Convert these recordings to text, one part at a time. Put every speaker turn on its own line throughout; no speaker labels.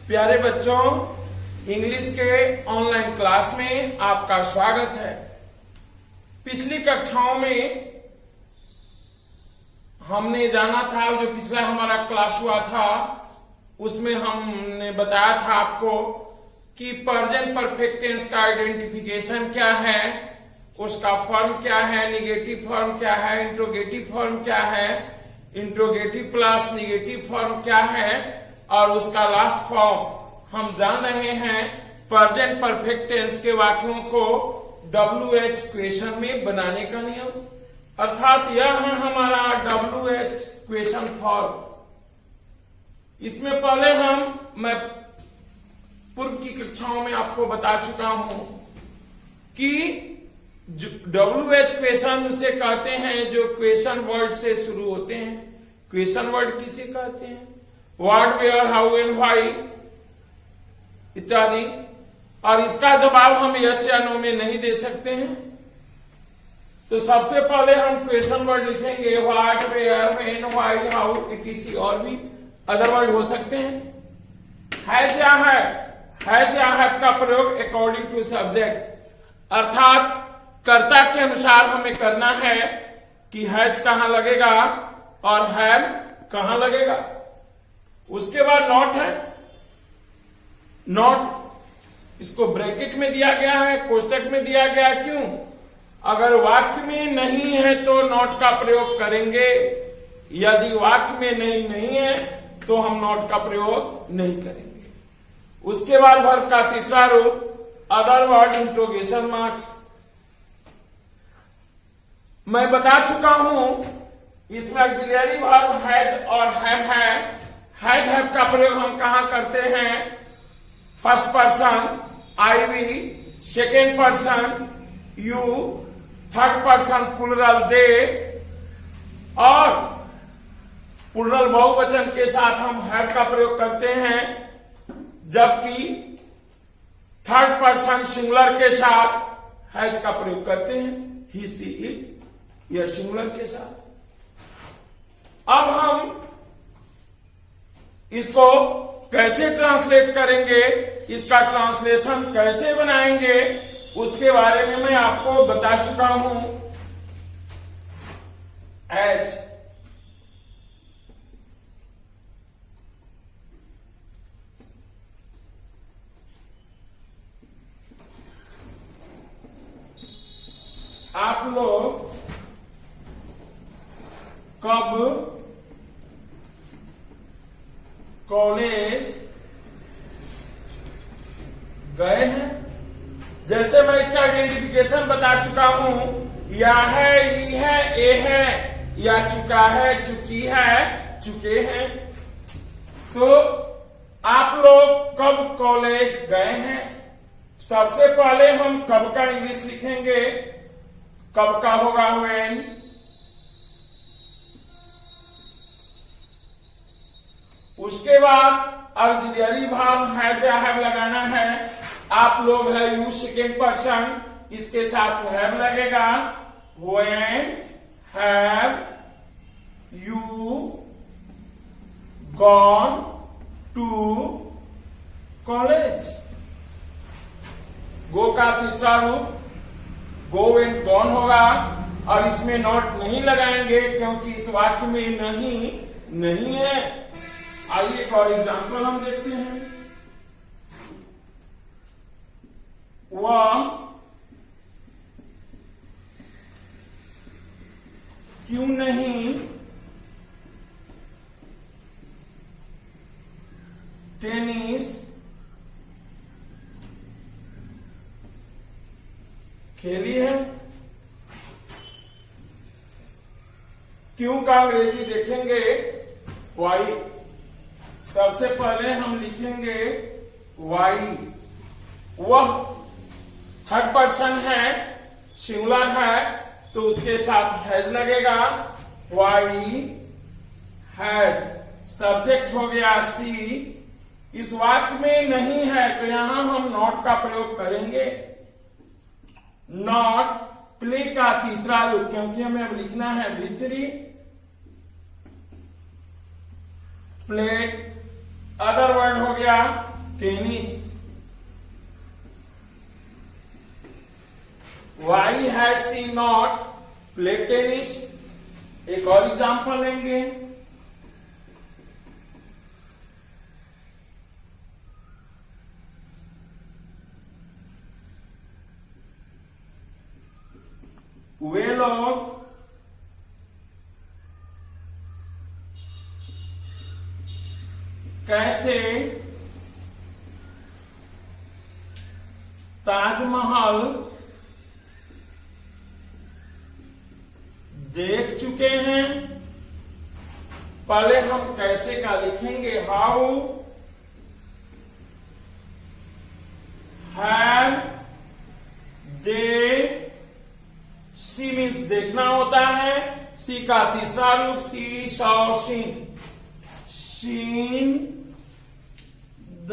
प्यारे बच्चों, इंग्लिश के ऑनलाइन क्लास में आपका स्वागत है। पिछली कक्षाओं में हमने जाना था, जो पिछला हमारा क्लास हुआ था उसमें हमने बताया था आपको कि प्रेजेंट परफेक्ट टेंस का आइडेंटिफिकेशन क्या है, उसका फॉर्म क्या है, निगेटिव फॉर्म क्या है, इंट्रोगेटिव फॉर्म क्या है, इंट्रोगेटिव प्लस निगेटिव फॉर्म क्या है, और उसका लास्ट फॉर्म हम जान रहे हैं। प्रेजेंट परफेक्ट टेंस के वाक्यों को WH क्वेश्चन में बनाने का नियम, अर्थात यह है हमारा WH क्वेश्चन फॉर्म। इसमें पहले मैं पूर्व की कक्षाओं में आपको बता चुका हूं कि WH क्वेश्चन उसे कहते हैं जो क्वेश्चन वर्ड से शुरू होते हैं। क्वेश्चन वर्ड किसे कहते हैं? What, where, how and why इत्यादि। और इसका जवाब हम यस या नो में नहीं दे सकते हैं, तो सबसे पहले हम क्वेश्चन वर्ड लिखेंगे। What, where, when, why, how, etc। और भी अदर वर्ड हो सकते हैं। हैज या हैव का प्रयोग अकॉर्डिंग टू सब्जेक्ट, अर्थात कर्ता के अनुसार हमें करना है कि हैज कहां लगेगा और हैव कहां लगेगा। उसके बाद नॉट है। नॉट इसको ब्रैकेट में दिया गया है, कोष्टक में दिया गया। क्यों? अगर वाक्य में नहीं है तो नॉट का प्रयोग करेंगे, यदि वाक्य में नहीं है तो हम नॉट का प्रयोग नहीं करेंगे। उसके बाद वर्ब का तीसरा रूप अदर वर्ड इंट्रोगेशन मार्क्स। मैं बता चुका हूं इसमें ऑक्सिलरी वर्ब हैज और हैव है। हैज हैव का प्रयोग हम कहां करते हैं? First person I we, second person you, third person plural they, और प्लुरल बहुवचन के साथ हम हैव का प्रयोग करते हैं, जबकि थर्ड पर्सन सिंगुलर के साथ हैज का प्रयोग करते हैं। ही, सी, इट, यह सिंगुलर के साथ। अब हम इसको कैसे ट्रांसलेट करेंगे, इसका ट्रांसलेशन कैसे बनाएंगे, उसके बारे में मैं आपको बता चुका हूं। एज आप लोग कब कॉलेज गए हैं? जैसे मैं इसका आइडेंटिफिकेशन बता चुका हूं, या है, ई है, ए है, या चुका है, चुकी है, चुके हैं। तो आप लोग कब कॉलेज गए हैं? सबसे पहले हम कब का इंग्लिश लिखेंगे। कब का होगा व्हेन। उसके बाद ऑक्सिलरी वर्ब हैज या हैव लगाना है। आप लोग है यू सेकेंड पर्सन, इसके साथ हैव लगेगा। When have you gone to college. Go का तीसरा रूप गो एंड गॉन होगा, और इसमें नॉट नहीं लगाएंगे क्योंकि इस वाक्य में नहीं है। आइए एक और एग्जाम्पल हम देखते हैं। वह क्यों नहीं टेनिस खेली है? क्यों का अंग्रेजी देखेंगे वाई। सबसे पहले हम लिखेंगे वाई। वह थर्ड पर्सन है, सिंगुलर है, तो उसके साथ हैज लगेगा। Why has. सब्जेक्ट हो गया सी। इस वाक्य में नहीं है तो यहां हम नॉट का प्रयोग करेंगे। नॉट प्ले का तीसरा रूप, क्योंकि हमें अब लिखना है भीतरी। प्लेट अदर वर्ड हो गया tennis. Why has she not played tennis? एक और एग्जाम्पल लेंगे। वे लोग कैसे ताजमहल देख चुके हैं। पहले हम कैसे का लिखेंगे, how have they, see means देखना होता है, सी का तीसरा रूप सी सौ शीन, शीन द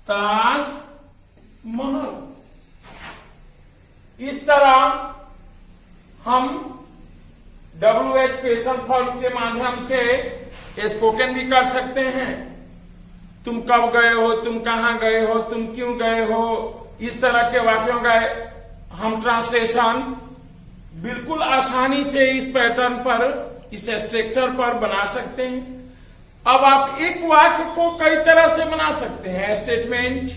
ताज महल। इस तरह हम WH क्वेश्चन फॉर्म के माध्यम से स्पोकन भी कर सकते हैं। तुम कब गए हो, तुम कहां गए हो, तुम क्यों गए हो, इस तरह के वाक्यों का हम ट्रांसलेशन बिल्कुल आसानी से इस पैटर्न पर, इस स्ट्रक्चर पर बना सकते हैं। अब आप एक वाक्य को कई तरह से बना सकते हैं, statement,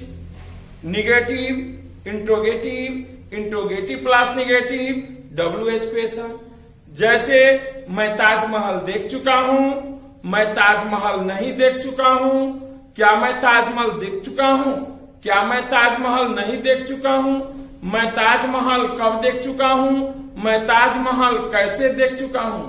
negative, interrogative, interrogative plus negative, WH question. जैसे मैं ताजमहल देख चुका हूं, मैं ताजमहल नहीं देख चुका हूं, क्या मैं ताजमहल देख चुका हूं, क्या मैं ताजमहल नहीं देख चुका हूं, मैं ताजमहल कब देख चुका हूं, मैं ताजमहल कैसे देख चुका हूं,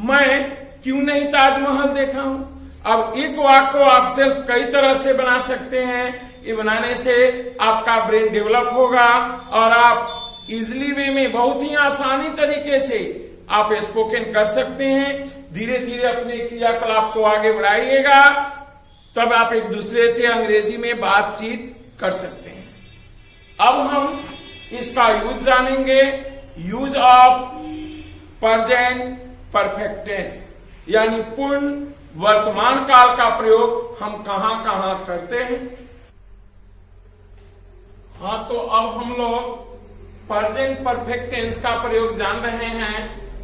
मैं क्यों नहीं ताजमहल देखा हूं। अब एक वाक्य को आप सिर्फ कई तरह से बना सकते हैं। ये बनाने से आपका ब्रेन डेवलप होगा और आप इजिली वे में, बहुत ही आसानी तरीके से आप स्पोकन कर सकते हैं। धीरे धीरे अपने क्रियाकलाप को आगे बढ़ाइएगा, तब आप एक दूसरे से अंग्रेजी में बातचीत कर सकते हैं। अब हम इसका यूज जानेंगे, use of present perfect tense, यानी पूर्ण वर्तमान काल का प्रयोग हम कहां कहां करते हैं। हाँ, तो अब हम लोग प्रेजेंट परफेक्ट टेंस का प्रयोग जान रहे हैं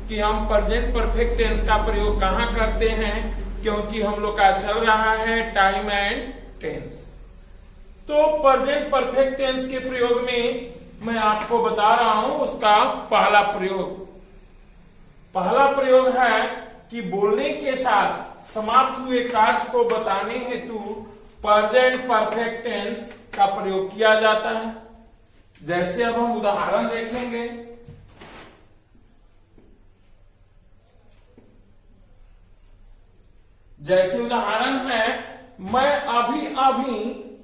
कि हम प्रेजेंट परफेक्ट टेंस का प्रयोग कहां करते हैं, क्योंकि हम लोग का चल रहा है टाइम एंड टेंस। तो प्रेजेंट परफेक्ट टेंस के प्रयोग में मैं आपको बता रहा हूं उसका पहला प्रयोग है कि बोलने के साथ समाप्त हुए कार्य को बताने हेतु प्रेजेंट परफेक्ट टेंस का प्रयोग किया जाता है। जैसे अब हम उदाहरण देखेंगे। जैसे उदाहरण है, मैं अभी अभी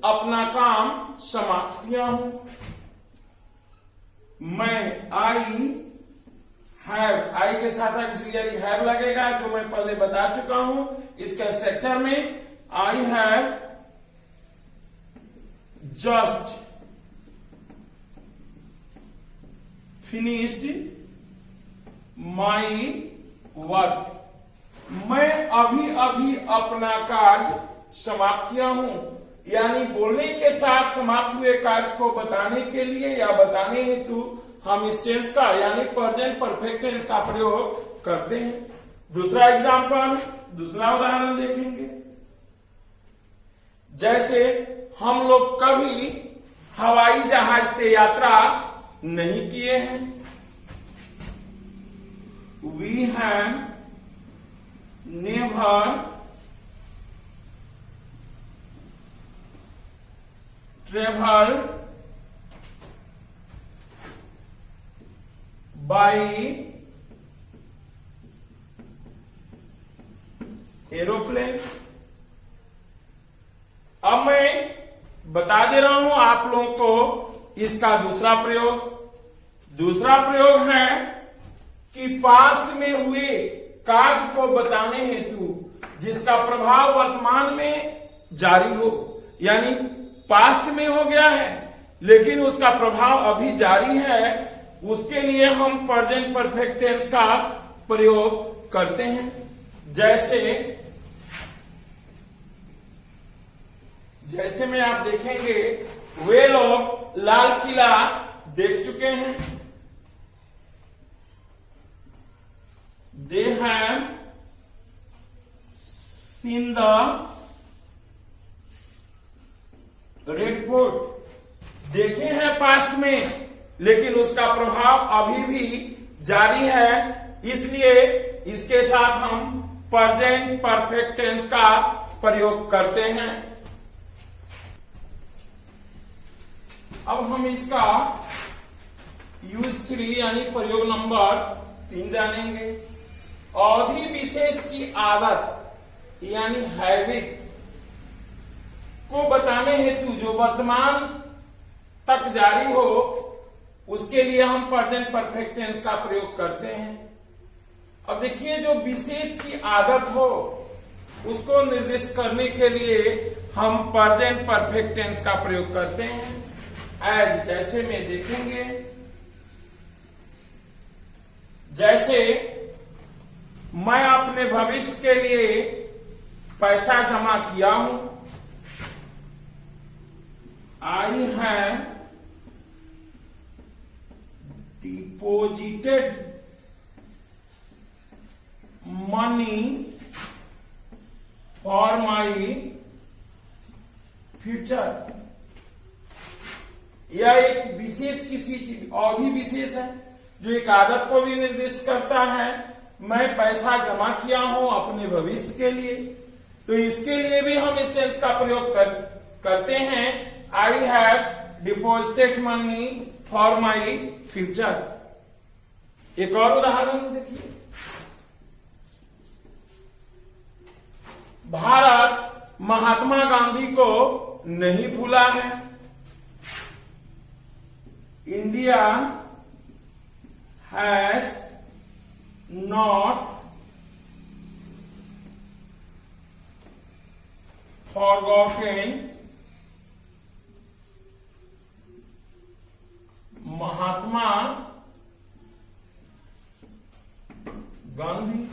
अपना काम समाप्त किया हूं। मैं आई के साथ ऑक्सिलरी हैव लगेगा, जो मैं पहले बता चुका हूं। इसके स्ट्रक्चर में I have just finished my work. मैं अभी अभी अपना कार्य समाप्त किया हूं, यानी बोलने के साथ समाप्त हुए कार्य को बताने के लिए या बताने हेतु हम इस टेंस का, यानी प्रेजेंट परफेक्ट टेंस का प्रयोग करते हैं। दूसरा एग्जांपल, दूसरा उदाहरण देखेंगे। जैसे हम लोग कभी हवाई जहाज से यात्रा नहीं किए हैं। We have never travelled by aeroplane. अब मैं बता दे रहा हूं आप लोगों को इसका दूसरा प्रयोग है कि पास्ट में हुए कार्य को बताने हेतु जिसका प्रभाव वर्तमान में जारी हो, यानी पास्ट में हो गया है लेकिन उसका प्रभाव अभी जारी है, उसके लिए हम प्रेजेंट परफेक्ट टेंस का प्रयोग करते हैं। जैसे जैसे में आप देखेंगे वे लोग लाल किला देख चुके हैं। They have seen the red fort. देखे हैं पास्ट में, लेकिन उसका प्रभाव अभी भी जारी है, इसलिए इसके साथ हम प्रेजेंट परफेक्ट टेंस का प्रयोग करते हैं। अब हम इसका यूज 3 यानी प्रयोग नंबर 3 जानेंगे। अवधि विशेष की आदत यानी हैबिट को बताने हेतु जो वर्तमान तक जारी हो, उसके लिए हम प्रेजेंट परफेक्ट टेंस का प्रयोग करते हैं। अब देखिए, जो विशेष की आदत हो उसको निर्दिष्ट करने के लिए हम प्रेजेंट परफेक्ट टेंस का प्रयोग करते हैं। एज जैसे में देखेंगे, जैसे मैं अपने भविष्य के लिए पैसा जमा किया हूं। I have deposited money for my future. यह एक विशेष किसी चीज अवधि विशेष है जो एक आदत को भी निर्दिष्ट करता है। मैं पैसा जमा किया हूं अपने भविष्य के लिए, तो इसके लिए भी हम इस टेंस का प्रयोग करते हैं। I have deposited money for my future. एक और उदाहरण देखिए, भारत महात्मा गांधी को नहीं भूला है। India has not forgotten Mahatma Gandhi.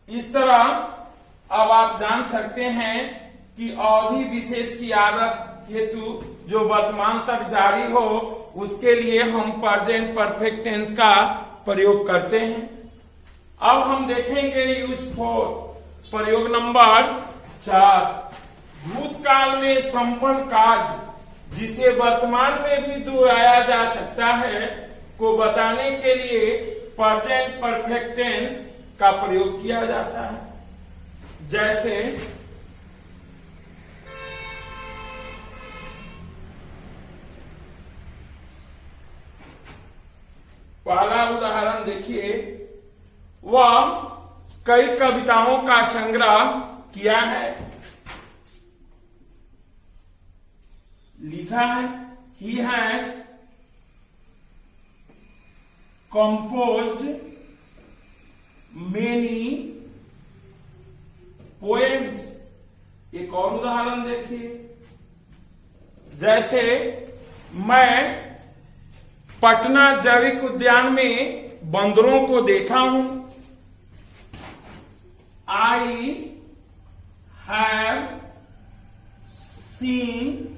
इस तरह अब आप जान सकते हैं कि अवधि विशेष की आदत हेतु जो वर्तमान तक जारी हो, उसके लिए हम प्रेजेंट परफेक्ट टेंस का प्रयोग करते हैं। अब हम देखेंगे यूज 4 प्रयोग नंबर 4। भूतकाल में संपन्न कार्य जिसे वर्तमान में भी दोहराया जा सकता है को बताने के लिए प्रेजेंट परफेक्ट टेंस का प्रयोग किया जाता है। जैसे पहला उदाहरण देखिए, वह कई कविताओं का संग्रह किया है। लिखा है he has composed many poems. एक और उदाहरण देखिए, जैसे मैं पटना जैविक उद्यान में बंदरों को देखा हूं। I have seen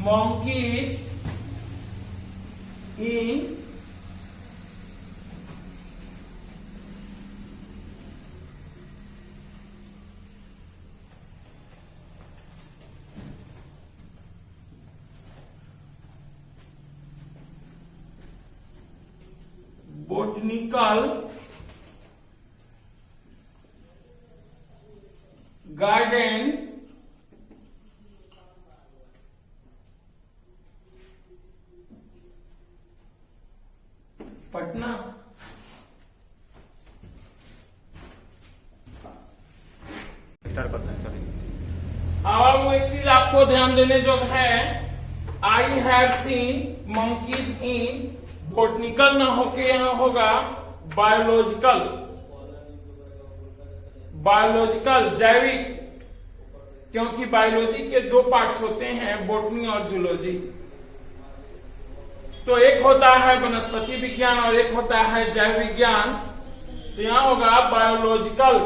monkeys in botanical garden Patna. अब वो एक चीज आपको ध्यान देने जो है, I have seen monkeys in botanical ना होके यहां होगा बायोलॉजिकल। बायोलॉजिकल जैविक, क्योंकि बायोलॉजी के 2 पार्ट्स होते हैं, बोटनी और जूलॉजी। तो एक होता है वनस्पति विज्ञान और एक होता है जैव विज्ञान। तो यहां होगा बायोलॉजिकल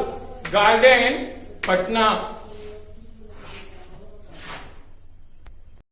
गार्डन पटना।